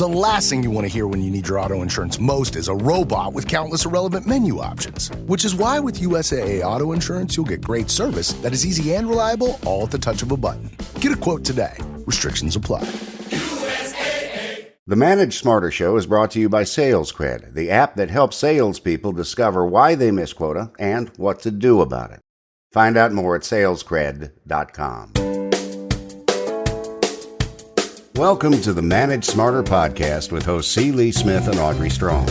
The last thing you want to hear when you need your auto insurance most is a robot with countless irrelevant menu options. Which is why with USAA Auto Insurance, you'll get great service that is easy and reliable, all at the touch of a button. Get a quote today. Restrictions apply. The Manage Smarter Show is brought to you by SalesCred, the app that helps salespeople discover why they miss quota and what to do about it. Find out more at salescred.com. Welcome to the Manage Smarter podcast with hosts C. Lee Smith and Audrey Strong.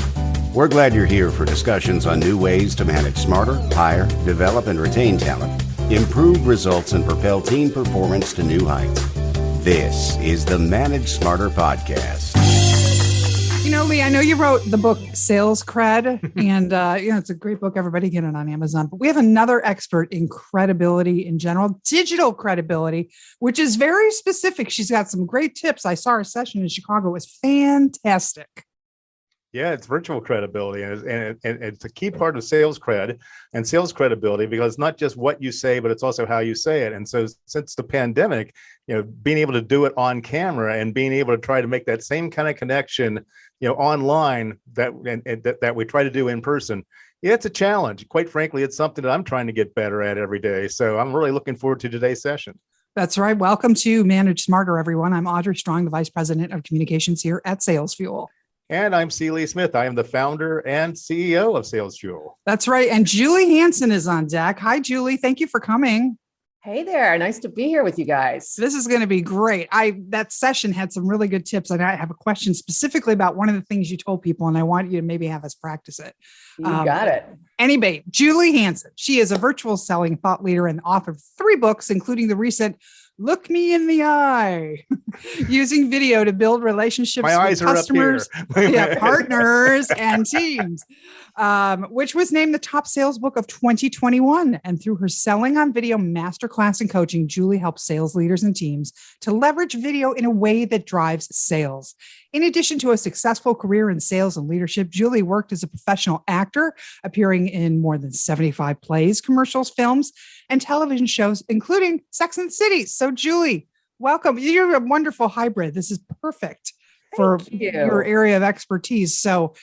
We're glad you're here for discussions on new ways to manage smarter, hire, develop, and retain talent, improve results, and propel team performance to new heights. This is the Manage Smarter podcast. You know, Lee, I know you wrote the book Sales Cred, and it's a great book. Everybody get it on Amazon. But we have another expert in credibility in general, digital credibility, which is very specific. She's got some great tips. I saw her session in Chicago. It was fantastic. Yeah, it's virtual credibility, and it's a key part of sales cred and sales credibility, because it's not just what you say, but it's also how you say it. And so since the pandemic, being able to do it on camera and being able to try to make that same kind of connection, online that we try to do in person, it's a challenge. Quite frankly, it's something that I'm trying to get better at every day. So I'm really looking forward to today's session. That's right. Welcome to Manage Smarter, everyone. I'm Audrey Strong, the Vice President of Communications here at Sales Fuel. And I'm C. Lee Smith. I am the founder and CEO of Sales Fuel. That's right. And Julie Hansen is on deck. Hi, Julie. Thank you for coming. Hey there. Nice to be here with you guys. This is going to be great. That session had some really good tips. And I have a question specifically about one of the things you told people, and I want you to maybe have us practice it. You got it. Anyway, Julie Hansen. She is a virtual selling thought leader and author of 3 books, including the recent Look Me in the Eye, using video to build relationships with customers, partners, and teams, which was named the top sales book of 2021. And through her Selling on Video masterclass and coaching, Julie helps sales leaders and teams to leverage video in a way that drives sales. In addition to a successful career in sales and leadership, Julie worked as a professional actor, appearing in more than 75 plays, commercials, films, and television shows, including Sex and the City. So, Julie, welcome. You're a wonderful hybrid. This is perfect for your area of expertise. So,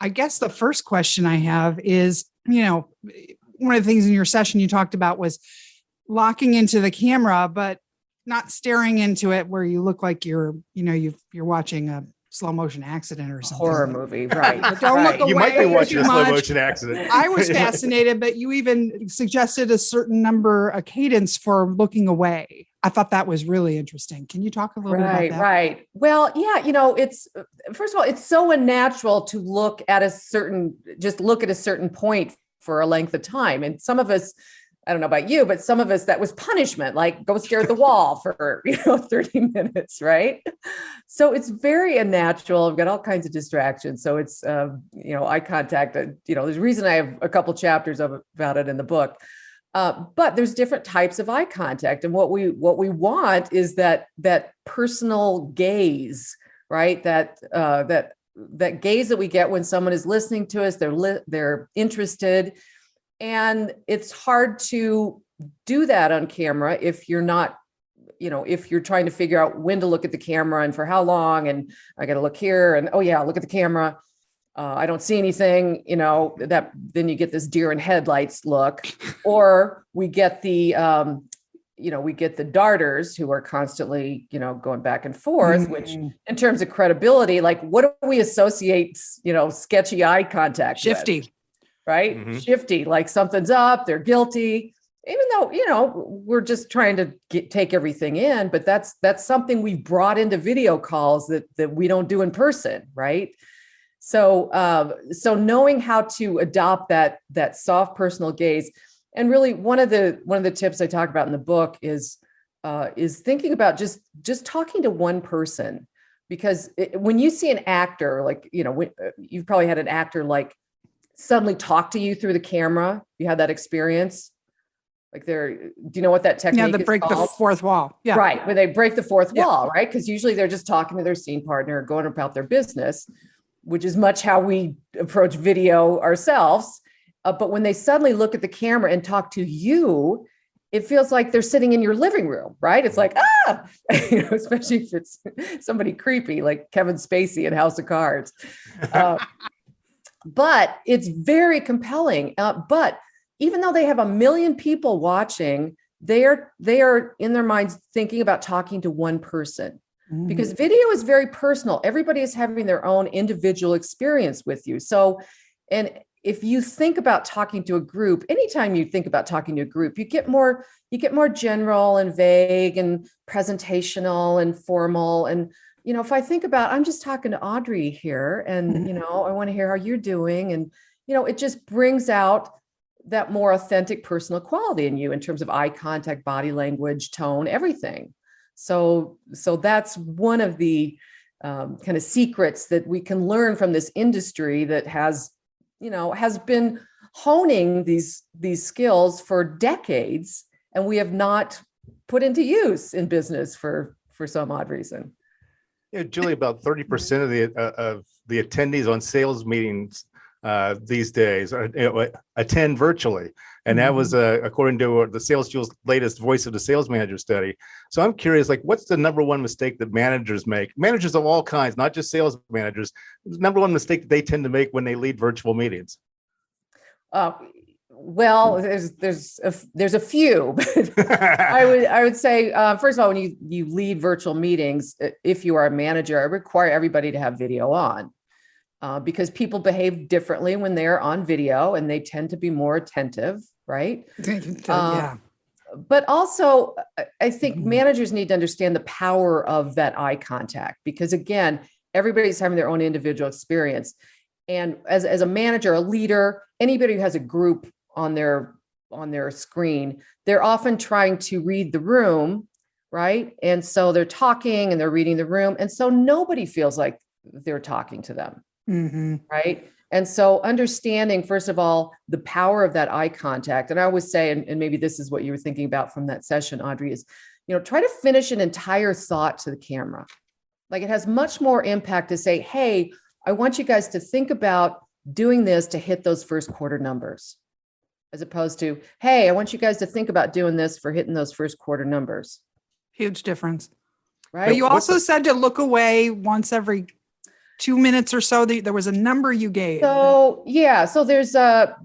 I guess the first question I have is, one of the things in your session you talked about was locking into the camera, but not staring into it where you look like you're watching a slow motion accident or something. Horror movie, right? But don't look away. You might be watching a slow much. motion accident. I was fascinated, but you even suggested a certain number, a cadence for looking away. I thought that was really interesting. Can you talk a little bit about that? Right. Well, yeah, it's, first of all, it's so unnatural to look at a certain point for a length of time. And some of us, I don't know about you, but some of us, that was punishment, like go stare at the wall for, 30 minutes, right? So it's very unnatural. I've got all kinds of distractions. So it's, eye contact, there's a reason I have a couple chapters about it in the book. But there's different types of eye contact. And what we want is that personal gaze, right? That gaze that we get when someone is listening to us, they're interested. And it's hard to do that on camera if you're not, if you're trying to figure out when to look at the camera and for how long, and I got to look here and, look at the camera. I don't see anything, that then you get this deer in headlights look, or we get the darters who are constantly, going back and forth, which in terms of credibility, like what do we associate, sketchy eye contact Shifty. with? Right? Mm-hmm. Shifty, like something's up, they're guilty, even though, we're just trying to take everything in, but that's something we've brought into video calls that we don't do in person. Right. So knowing how to adopt that soft personal gaze, and really one of the tips I talk about in the book is thinking about just talking to one person, because when you see an actor, like, you've probably had an actor like suddenly talk to you through the camera. You had that experience? Like do you know what that technique is? Yeah, they break called? the fourth wall. Yeah. Right. When they break the fourth wall, right? Because usually they're just talking to their scene partner, going about their business, which is much how we approach video ourselves. But when they suddenly look at the camera and talk to you, it feels like they're sitting in your living room, right? It's like, especially if it's somebody creepy like Kevin Spacey in House of Cards. But it's very compelling. But even though they have 1 million people watching, they are in their minds thinking about talking to one person, because video is very personal. Everybody is having their own individual experience with you. So, and if you think about talking to a group, anytime you think about talking to a group, you get more general and vague and presentational and formal. And, if I think about, I'm just talking to Audrey here and, I want to hear how you're doing. And, it just brings out that more authentic personal quality in you in terms of eye contact, body language, tone, everything. So that's one of the kind of secrets that we can learn from this industry that has been honing these skills for decades, and we have not put into use in business for some odd reason. Yeah, Julie, about 30% of the attendees on sales meetings these days attend virtually. And that was according to the Sales Fuel's latest Voice of the Sales Manager study. So I'm curious, what's the number one mistake that managers make? Managers of all kinds, not just sales managers. The number one mistake that they tend to make when they lead virtual meetings? Well, there's a few. I would say, first of all, when you lead virtual meetings, if you are a manager, I require everybody to have video on. Because people behave differently when they're on video, and they tend to be more attentive, right? Yeah. But also, I think managers need to understand the power of that eye contact, because again, everybody's having their own individual experience. And as a manager, a leader, anybody who has a group on their screen, they're often trying to read the room, right? And so they're talking and they're reading the room. And so nobody feels like they're talking to them. Right. And so understanding, first of all, the power of that eye contact. And I always say, and maybe this is what you were thinking about from that session, Audrey, is, try to finish an entire thought to the camera. Like, it has much more impact to say, hey, I want you guys to think about doing this to hit those first quarter numbers, as opposed to, hey, I want you guys to think about doing this for hitting those first quarter numbers. Huge difference. Right. But you also said to look away once every 2 minutes or so. There was a number you gave. So there's not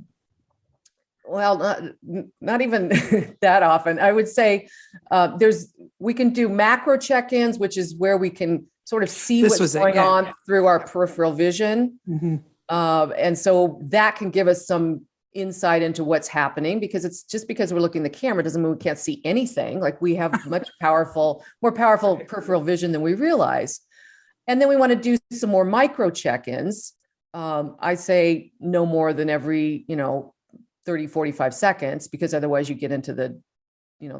even that often. I would say we can do macro check-ins, which is where we can sort of see what's going on through our peripheral vision. And so that can give us some insight into what's happening, because it's just because we're looking at the camera doesn't mean we can't see anything. Like, we have more powerful peripheral vision than we realize. And then we want to do some more micro check-ins. I say no more than every, 30, 45 seconds, because otherwise you get into the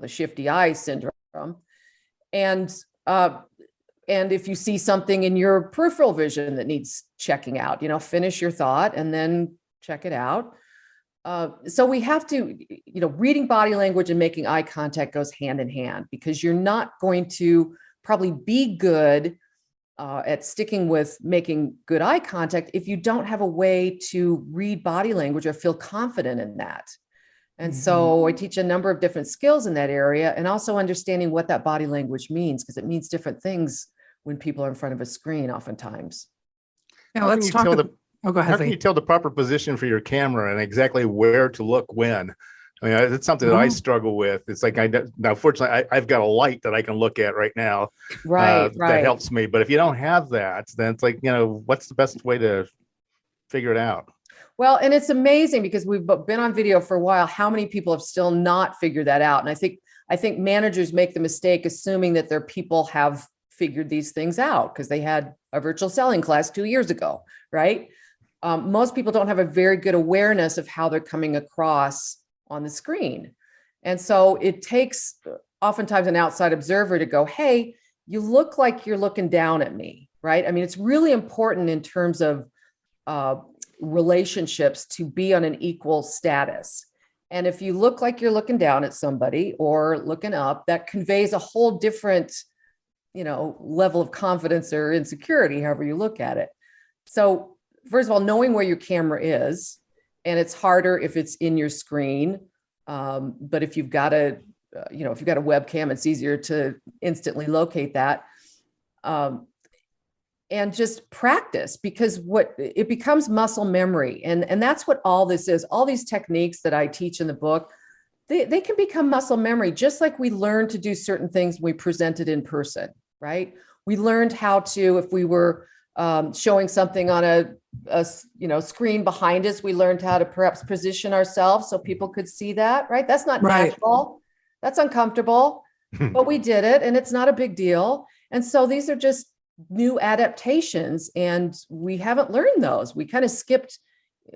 shifty eye syndrome. And if you see something in your peripheral vision that needs checking out, finish your thought and then check it out. So we have to, reading body language and making eye contact goes hand in hand, because you're not going to probably be good at sticking with making good eye contact if you don't have a way to read body language or feel confident in that. And so I teach a number of different skills in that area, and also understanding what that body language means, because it means different things when people are in front of a screen oftentimes. Now let's talk. Go ahead. How can you tell the proper position for your camera and exactly where to look when? I mean, it's something that I struggle with. It's like, now, fortunately, I've got a light that I can look at right now. Right. That helps me. But if you don't have that, then it's like, what's the best way to figure it out? Well, and it's amazing, because we've been on video for a while, how many people have still not figured that out. And I think managers make the mistake assuming that their people have figured these things out because they had a virtual selling class 2 years ago, right? Most people don't have a very good awareness of how they're coming across on the screen. And so it takes oftentimes an outside observer to go, hey, you look like you're looking down at me, right? I mean, it's really important in terms of relationships to be on an equal status. And if you look like you're looking down at somebody or looking up, that conveys a whole different, level of confidence or insecurity, however you look at it. So first of all, knowing where your camera is, and it's harder if it's in your screen. But if you've got a if you've got a webcam, it's easier to instantly locate that. And just practice, because it becomes muscle memory. And that's what all this is. All these techniques that I teach in the book, they can become muscle memory, just like we learned to do certain things when we presented in person, right? We learned how to, if we were showing something on a screen behind us, we learned how to perhaps position ourselves so people could see that, right? That's not natural. That's uncomfortable, but we did it, and it's not a big deal. And so these are just new adaptations, and we haven't learned those. We kind of skipped.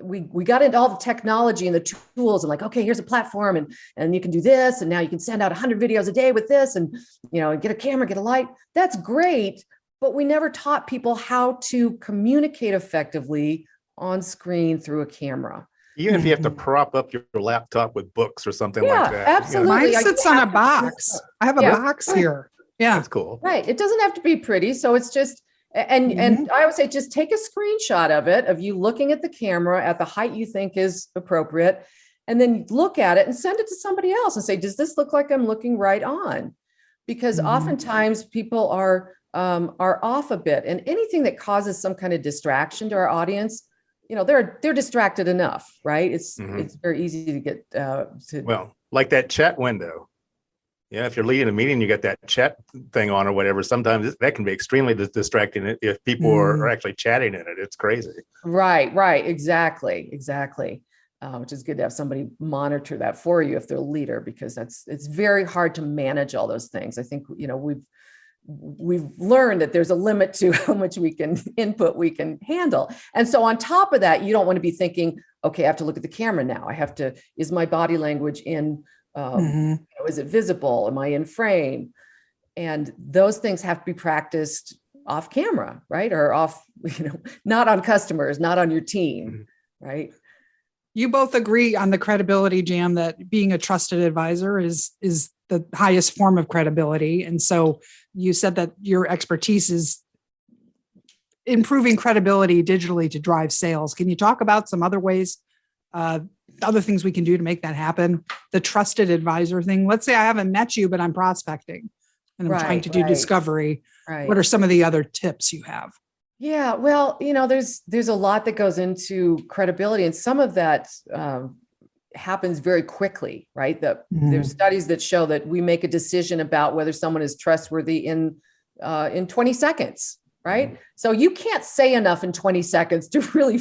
We got into all the technology and the tools, and like, okay, here's a platform, and you can do this, and now you can send out 100 videos a day with this, and get a camera, get a light. That's great, but we never taught people how to communicate effectively on screen through a camera. Even if you have to prop up your laptop with books or something like that. Absolutely. Mine sits on a box. I have a box here. Yeah. That's cool. Right. It doesn't have to be pretty. So it's just, and I would say, just take a screenshot of it, of you looking at the camera at the height you think is appropriate, and then look at it and send it to somebody else and say, does this look like I'm looking right on? Because oftentimes people are off a bit, and anything that causes some kind of distraction to our audience, they're distracted enough, right? It's very easy to get like that chat window. Yeah, if you're leading a meeting, you got that chat thing on or whatever. Sometimes that can be extremely distracting if people are actually chatting in it. It's crazy. Right. Exactly. Which is good to have somebody monitor that for you if they're a leader, because it's very hard to manage all those things. I think, we've learned that there's a limit to how much we can handle. And so on top of that, you don't want to be thinking, okay, I have to look at the camera now. Is my body language in, is it visible? Am I in frame? And those things have to be practiced off camera, right? Or off, not on customers, not on your team, right? You both agree on the credibility jam that being a trusted advisor is the highest form of credibility. And so you said that your expertise is improving credibility digitally to drive sales. Can you talk about some other ways, other things we can do to make that happen? The trusted advisor thing. Let's say I haven't met you, but I'm prospecting and I'm trying to do discovery. Right. What are some of the other tips you have? Yeah, well, there's a lot that goes into credibility, and some of that happens very quickly, right? There's studies that show that we make a decision about whether someone is trustworthy in 20 seconds, right? So you can't say enough in 20 seconds to really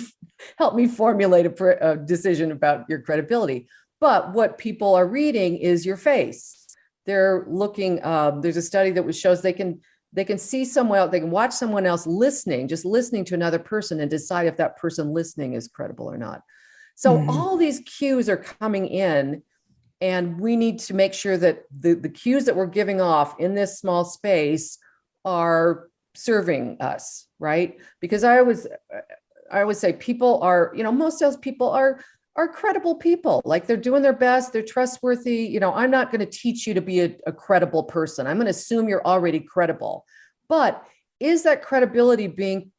help me formulate a decision about your credibility. But what people are reading is your face. They're looking. There's a study that shows they can see someone, they can watch someone else just listening to another person, and decide if that person listening is credible or not. So all these cues are coming in, and we need to make sure that the cues that we're giving off in this small space are serving us, right? Because I always say people are, most salespeople are credible people. Like, they're doing their best, they're trustworthy. I'm not going to teach you to be a credible person. I'm going to assume you're already credible. But is that credibility being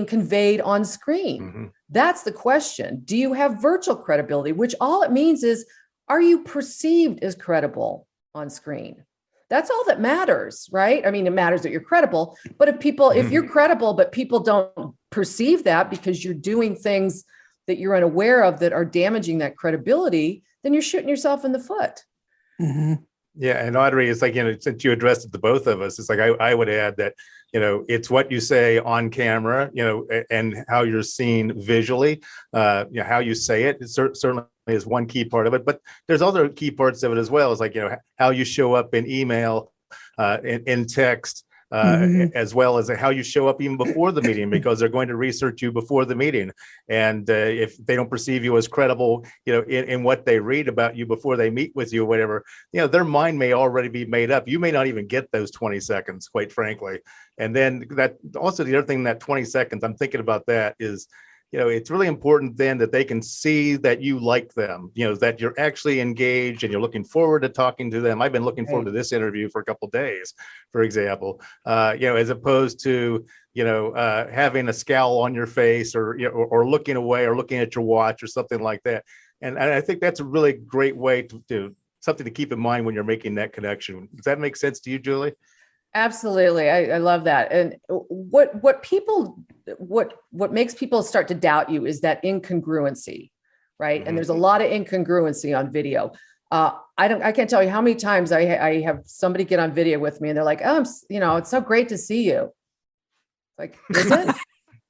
conveyed on screen? That's the question. Do you have virtual credibility? Which all it means is, are you perceived as credible on screen? That's all that matters, right? I mean, it matters that you're credible, but if you're credible, but people don't perceive that because you're doing things that you're unaware of that are damaging that credibility, then you're shooting yourself in the foot. Yeah. And Audrey, it's like, since you addressed it to both of us, it's like, I would add that, it's what you say on camera, and how you're seen visually, how you say it certainly is one key part of it, but there's other key parts of it as well. It's like, how you show up in email, in text, as well as how you show up even before the meeting, because they're going to research you before the meeting. And if they don't perceive you as credible, in what they read about you before they meet with you or whatever, their mind may already be made up. You may not even get those 20 seconds, quite frankly. And then that also, the other thing, that 20 seconds, I'm thinking about that is, it's really important then that they can see that you like them, that you're actually engaged and you're looking forward to talking to them. I've been looking forward to this interview for a couple of days, for example, as opposed to, having a scowl on your face or looking away or looking at your watch or something like that. And I think that's a really great way to something to keep in mind when you're making that connection. Does that make sense to you, Julie? Absolutely. I love that. And what makes people start to doubt you is that incongruency, right? Mm-hmm. And there's a lot of incongruency on video. I can't tell you how many times I have somebody get on video with me and they're like, oh, it's so great to see you. Like, is it?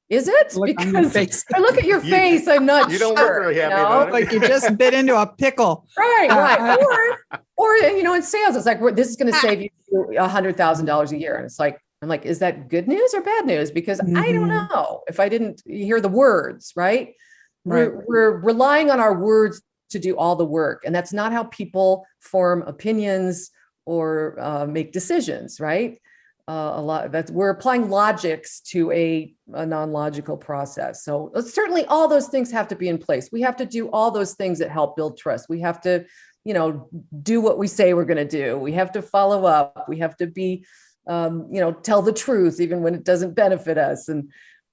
Is it? Because I look at your face, I'm not you sure. don't look very happy about it. Like you just bit into a pickle. Right. Or in sales, it's like, this is going to save you $100,000 a year. And it's like, I'm like, is that good news or bad news? Because I don't know if I didn't hear the words, right? We're relying on our words to do all the work. And that's not how people form opinions or make decisions, right? We're applying logics to a non-logical process. So certainly all those things have to be in place. We have to do all those things that help build trust. We have to, do what we say we're going to do. We have to follow up. We have to be, tell the truth, even when it doesn't benefit us, and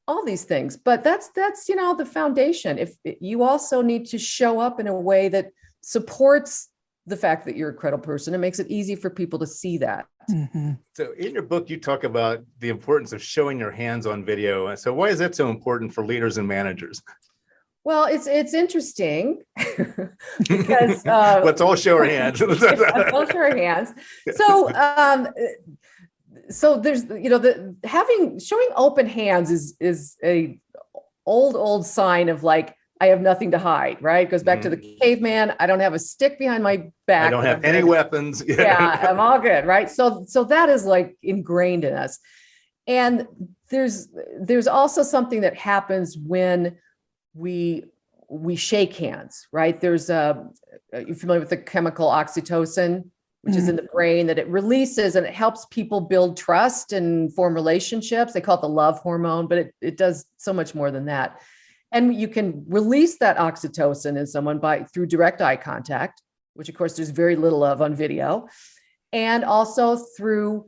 all these things. But that's the foundation. If you also need to show up in a way that supports the fact that you're a credible person, it makes it easy for people to see that. Mm-hmm. So in your book, you talk about the importance of showing your hands on video. So why is that so important for leaders and managers? Well, it's interesting because let's all show our hands. Let's all show our hands. So there's showing open hands is a old sign of like, I have nothing to hide, right? It goes back to the caveman. I don't have a stick behind my back. I don't have any weapons. Yeah, I'm all good, right? So that is like ingrained in us. And there's also something that happens when we shake hands, right? There's you're familiar with the chemical oxytocin, which is in the brain, that it releases and it helps people build trust and form relationships. They call it the love hormone, but it does so much more than that. And you can release that oxytocin in someone through direct eye contact, which of course there's very little of on video, and also through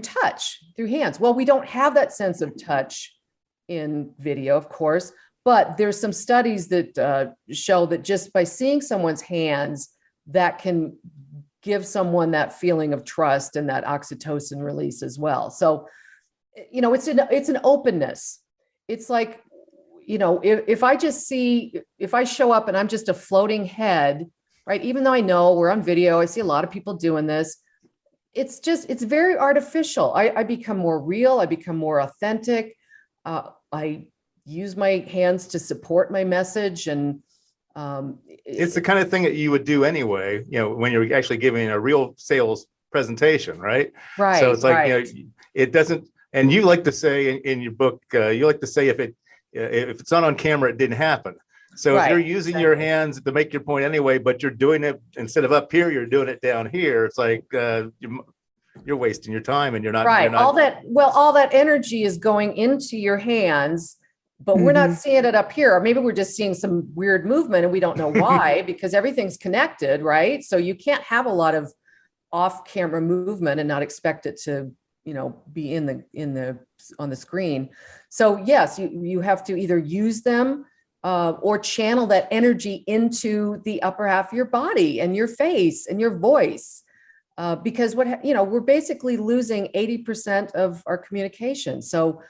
touch, through hands. Well, we don't have that sense of touch in video, of course, but there's some studies that show that just by seeing someone's hands, that can give someone that feeling of trust and that oxytocin release as well. So, it's an openness. It's like, if I show up and I'm just a floating head, right? Even though I know we're on video, I see a lot of people doing this. It's very artificial. I become more real. I become more authentic. I use my hands to support my message. And it's the kind of thing that you would do anyway, when you're actually giving a real sales presentation, right? Right. So it's like, it doesn't, and you like to say in your book, you like to say if it's not on camera, it didn't happen. So if you're using your hands to make your point anyway, but you're doing it instead of up here, you're doing it down here. It's like you're wasting your time, and you're not right. You're not, all that energy is going into your hands, but we're not seeing it up here. Or maybe we're just seeing some weird movement and we don't know why, because everything's connected, right? So you can't have a lot of off-camera movement and not expect it to, be on the screen. So yes, you have to either use them or channel that energy into the upper half of your body and your face and your voice. Because we're basically losing 80% of our communication. So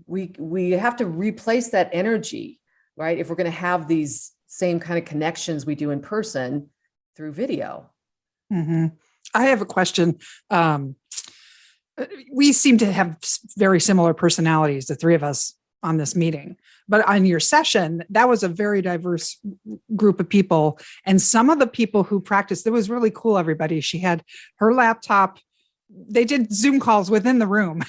we have to replace that energy, right? If we're going to have these same kind of connections we do in person through video. Mm-hmm. I have a question. We seem to have very similar personalities, the three of us on this meeting, but on your session, that was a very diverse group of people. And some of the people who practiced, it was really cool. Everybody, she had her laptop. They did Zoom calls within the room.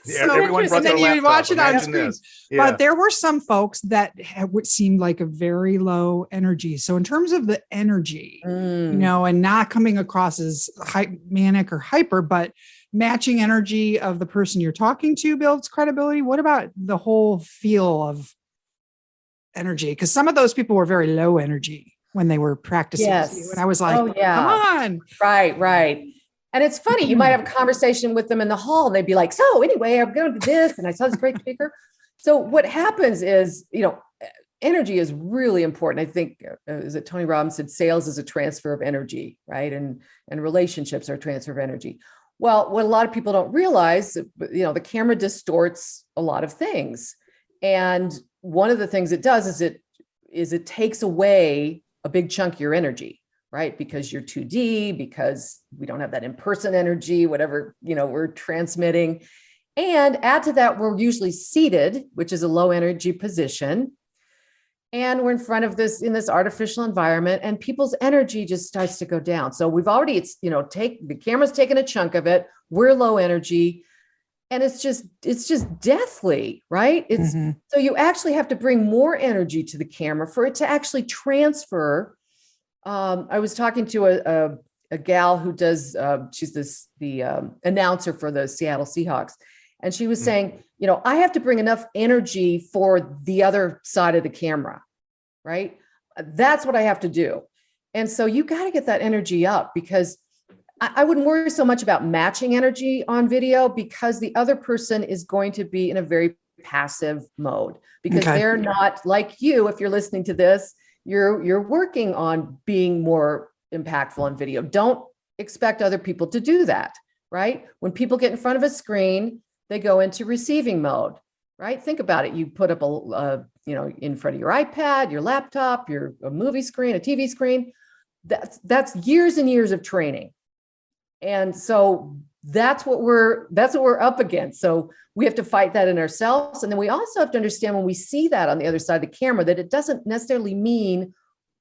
So, everyone brought their and then laptop. you watch it on screen. Yeah. But there were some folks that would seem like a very low energy. So in terms of the energy, and not coming across as manic or hyper, but matching energy of the person you're talking to builds credibility. What about the whole feel of energy? Because some of those people were very low energy when they were practicing. Yes. And I was like, come on. Right. And it's funny, you might have a conversation with them in the hall and they'd be like, so anyway, I'm going to do this. And I saw this great speaker. So what happens is, energy is really important. I think, is it Tony Robbins said, sales is a transfer of energy, right? And relationships are a transfer of energy. Well, what a lot of people don't realize, the camera distorts a lot of things. And one of the things it does is it takes away a big chunk of your energy, right? Because you're 2D, because we don't have that in-person energy, whatever, we're transmitting. And add to that, we're usually seated, which is a low energy position. And we're in front of in this artificial environment, and people's energy just starts to go down. So we've already, the camera's taken a chunk of it. We're low energy, and it's just deathly, right? So you actually have to bring more energy to the camera for it to actually transfer. I was talking to a gal who does, she's the announcer for the Seattle Seahawks. And she was saying, I have to bring enough energy for the other side of the camera, right? That's what I have to do. And so you got to get that energy up, because I wouldn't worry so much about matching energy on video, because the other person is going to be in a very passive mode, because they're not like you. If you're listening to this, you're working on being more impactful on video. Don't expect other people to do that, right? When people get in front of a screen, they go into receiving mode, right? Think about it. You put up in front of your iPad, your laptop, a movie screen, a TV screen. That's years and years of training. And so that's what we're up against. So we have to fight that in ourselves. And then we also have to understand, when we see that on the other side of the camera, that it doesn't necessarily mean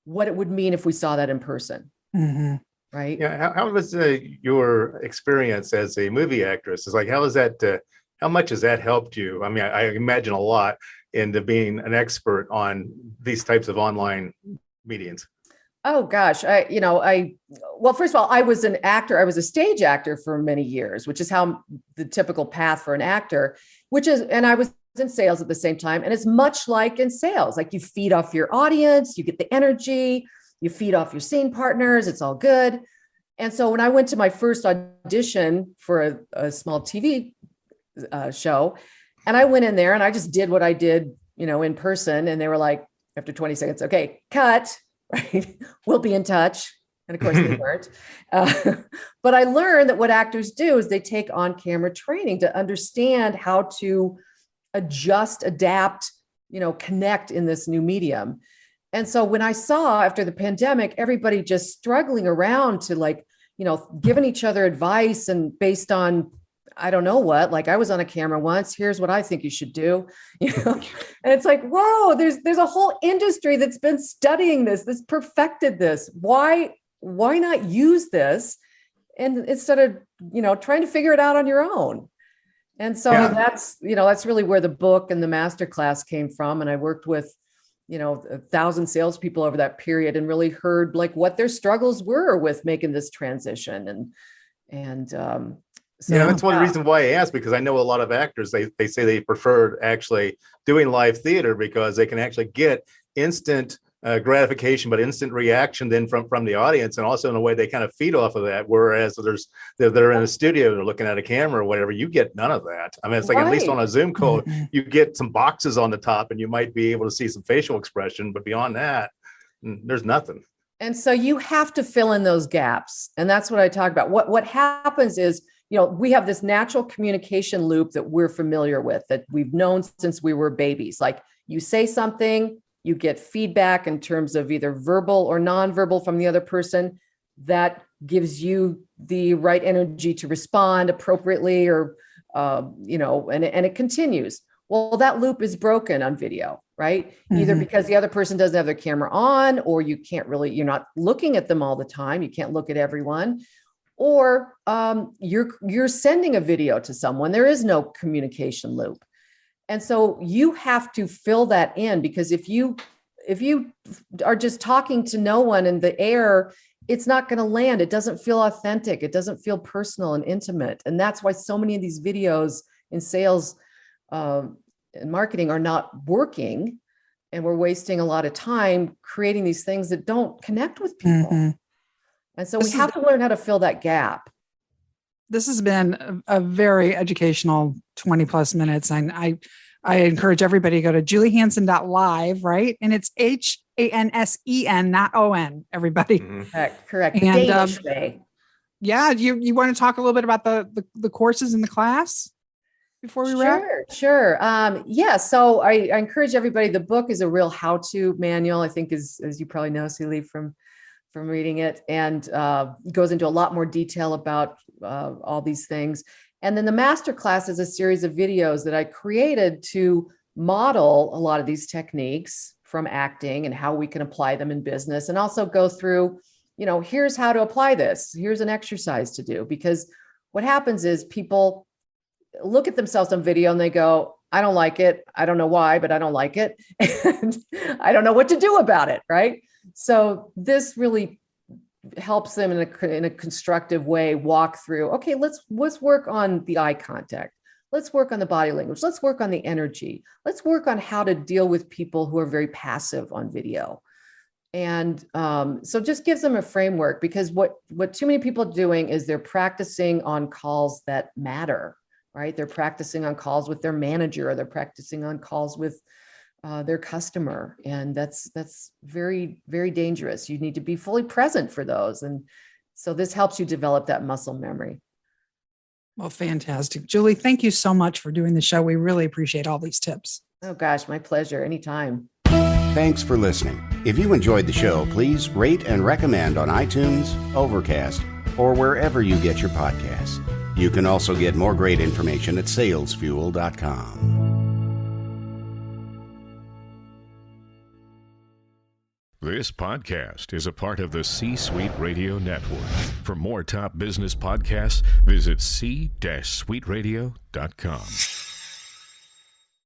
what it would mean if we saw that in person. Mm-hmm. Right. Yeah. How was your experience as a movie actress? It's like, how much has that helped you? I mean, I imagine a lot into being an expert on these types of online mediums. Oh gosh. Well, first of all, I was an actor. I was a stage actor for many years, which is how the typical path for an actor, and I was in sales at the same time. And it's much like in sales, like you feed off your audience, you get the energy, you feed off your scene partners, it's all good. And so when I went to my first audition for a small TV show, and I went in there and I just did what I did, in person. And they were like, after 20 seconds, okay, cut, right? We'll be in touch. And of course they weren't. But I learned that what actors do is they take on camera training to understand how to adjust, adapt, connect in this new medium. And so when I saw, after the pandemic, everybody just struggling around to giving each other advice, and based on, I don't know what, like, I was on a camera once, here's what I think you should do, and it's like, whoa, there's a whole industry that's been studying this perfected this. Why not use this? And instead of, trying to figure it out on your own. And so that's really where the book and the masterclass came from. And I worked with, 1,000 salespeople over that period, and really heard what their struggles were with making this transition. So that's one reason why I asked, because I know a lot of actors, they say they prefer actually doing live theater, because they can actually get instant gratification, but instant reaction then from the audience, and also in a way they kind of feed off of that. Whereas they're in a studio, they're looking at a camera or whatever, you get none of that. I mean, it's like, at least on a Zoom call, you get some boxes on the top, and you might be able to see some facial expression, but beyond that, there's nothing. And so you have to fill in those gaps, and that's what I talk about. What happens is, we have this natural communication loop that we're familiar with, that we've known since we were babies. Like, you say something, you get feedback in terms of either verbal or nonverbal from the other person that gives you the right energy to respond appropriately, or, and it continues. Well, that loop is broken on video, right? Mm-hmm. Either because the other person doesn't have their camera on, or you're not looking at them all the time. You can't look at everyone. Or you're sending a video to someone. There is no communication loop. And so you have to fill that in, because if you are just talking to no one in the air, it's not going to land. It doesn't feel authentic. It doesn't feel personal and intimate. And that's why so many of these videos in sales and marketing are not working. And we're wasting a lot of time creating these things that don't connect with people. Mm-hmm. And so we have to learn how to fill that gap. This has been a very educational 20 plus minutes. And I I encourage everybody to go to juliehansen.live, right? And it's HANSEN, not ON, everybody. Correct. The And Danish way. yeah, you want to talk a little bit about the courses in the class before we wrap? Sure. Yeah. So I encourage everybody. The book is a real how-to manual, I think, as you probably know, Celie, from reading it, and goes into a lot more detail about all these things. And then the masterclass is a series of videos that I created to model a lot of these techniques from acting and how we can apply them in business, and also go through, here's how to apply this. Here's an exercise to do, because what happens is people look at themselves on video and they go, I don't like it. I don't know why, but I don't like it. And I don't know what to do about it. Right. So this really helps them in a constructive way walk through, okay, let's work on the eye contact. Let's work on the body language. Let's work on the energy. Let's work on how to deal with people who are very passive on video. And so just gives them a framework, because what too many people are doing is they're practicing on calls that matter, right? They're practicing on calls with their manager, or they're practicing on calls with their customer. And that's very, very dangerous. You need to be fully present for those. And so this helps you develop that muscle memory. Well, fantastic. Julie, thank you so much for doing the show. We really appreciate all these tips. Oh gosh, my pleasure. Anytime. Thanks for listening. If you enjoyed the show, please rate and recommend on iTunes, Overcast, or wherever you get your podcasts. You can also get more great information at salesfuel.com. This podcast is a part of the C-Suite Radio Network. For more top business podcasts, visit c-suiteradio.com.